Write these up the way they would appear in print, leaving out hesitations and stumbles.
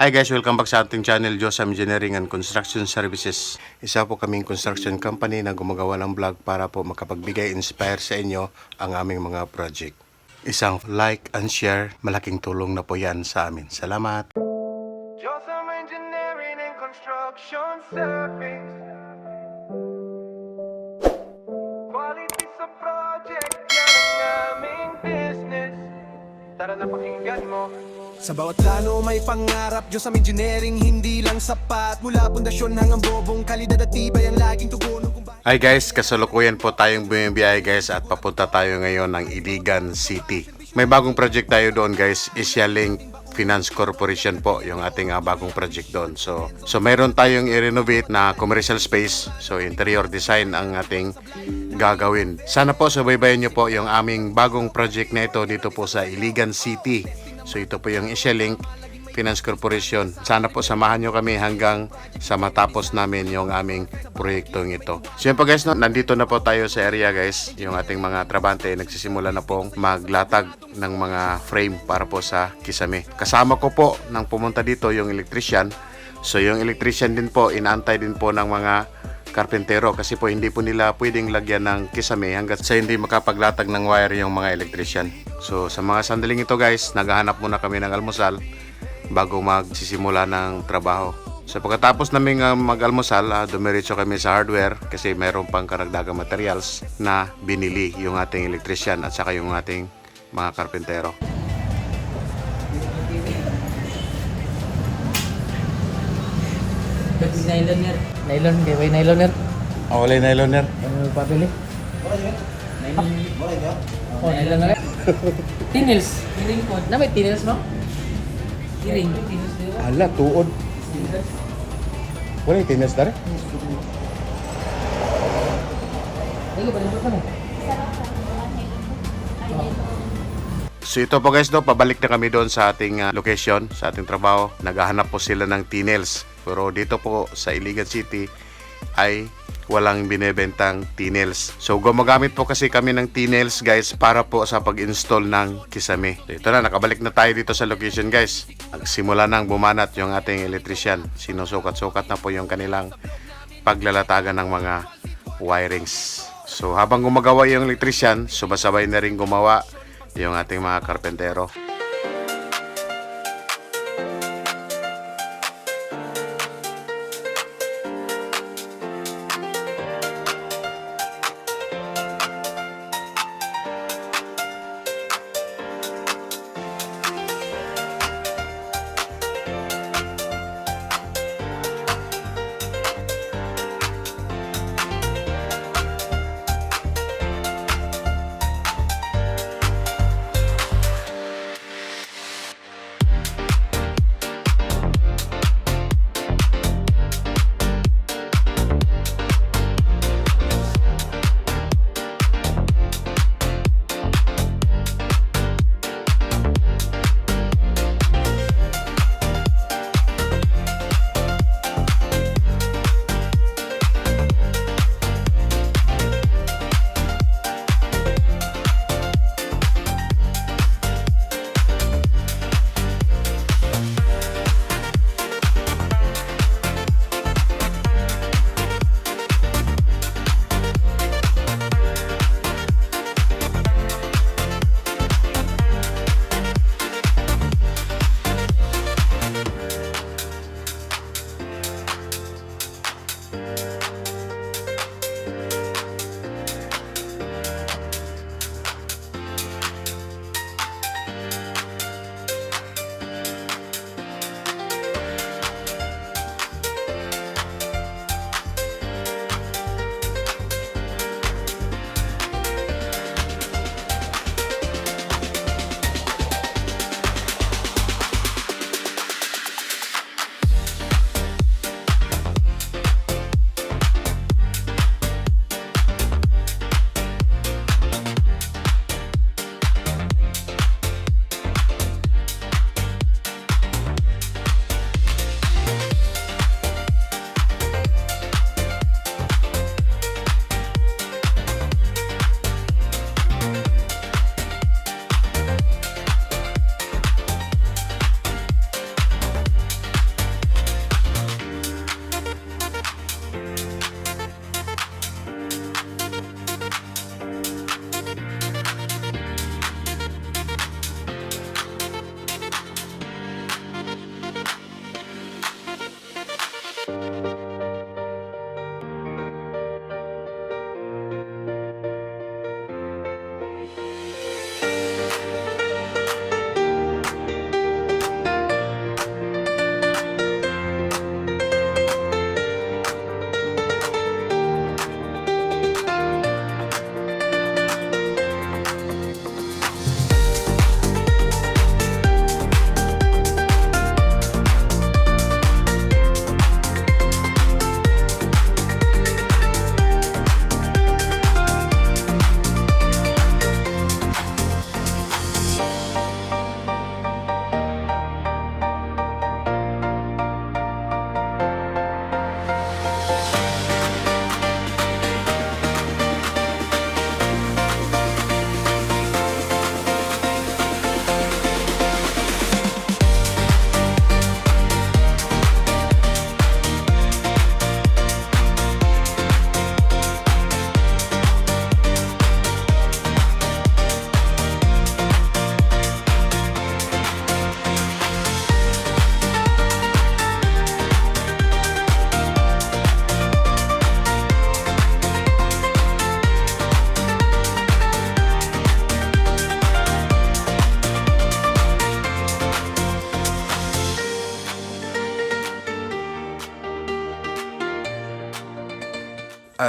Hi guys, welcome back sa ating channel, Josam Engineering and Construction Services. Isa po kaming construction company na gumagawa ng vlog para po makapagbigay inspire sa inyo ang aming mga project. Isang like and share, malaking tulong na po yan sa amin. Salamat! Josam Engineering and Construction Service. Quality sa project, yan ang aming business. Tara na pakinggan mo. Sa bawat plano may pangarap, Diyos ang engineering hindi lang sapat. Mula pundasyon hanggang bobong, kalidad at tibay ang laging tugon ng kumbay. Hi guys, kasalukuyan po tayong bumibiyahe guys at papunta tayo ngayon ng Iligan City. May bagong project tayo doon guys, Asia Link Finance Corporation po yung ating bagong project doon. So meron tayong i-renovate na commercial space. So interior design ang ating gagawin. Sana po subaybayan nyo po yung aming bagong project na ito dito po sa Iligan City. So ito po yung Asia Link Finance Corporation. Sana po samahan nyo kami hanggang sa matapos namin yung aming proyektong ito. So yun po guys, nandito na po tayo sa area guys. Yung ating mga trabante nagsisimula na pong maglatag ng mga frame para po sa kisame. Kasama ko po nang pumunta dito yung electrician. So yung electrician din po, inaantay din po ng mga karpentero kasi po hindi po nila pwedeng lagyan ng kisame hanggat sa hindi makapaglatag ng wire yung mga electrician. So sa mga sandaling ito guys, naghahanap muna kami ng almusal bago magsisimula ng trabaho. So pagkatapos namin mag-almusal, dumiretso kami sa hardware kasi mayroon pang karagdagang materials na binili yung ating electrician at saka yung ating mga karpentero. Nyloner. Nylon, kaya may nyloner. Wala yung nyloner. Ano papili? Nylon. Oh, nylon na rin. Tinils. Tiring po. Na may tinils mo? Tiring. Tinils dito. Ala, tuod. Wala yung tinas na rin. Ay, ko pa rin po kami. So ito po guys, pabalik na kami doon sa ating location, sa ating trabaho. Naghahanap po sila ng tinels. Pero dito po sa Iligan City ay walang binebentang tinels. So gumagamit po kasi kami ng tinels guys para po sa pag-install ng kisame. So, ito na, nakabalik na tayo dito sa location guys. Nagsimula nang bumanat yung ating electrician. Sinusukat-sukat na po yung kanilang paglalatagan ng mga wirings. So habang gumagawa yung electrician, sumasabay na rin gumawa yung ating mga karpentero.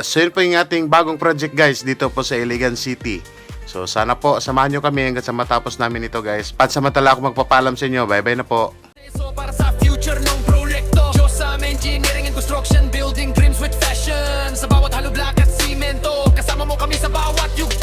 So yun po yung ating bagong project guys dito po sa Iligan City. So sana po samahan nyo kami hanggang sa matapos namin ito guys. Pansamantala ako magpapaalam sa inyo. Bye bye na po. So para sa future ng proyekto Diyos sa engineering and construction Building dreams with fashion Sa bawat hollow block at simento Kasama mo kami sa bawat yugto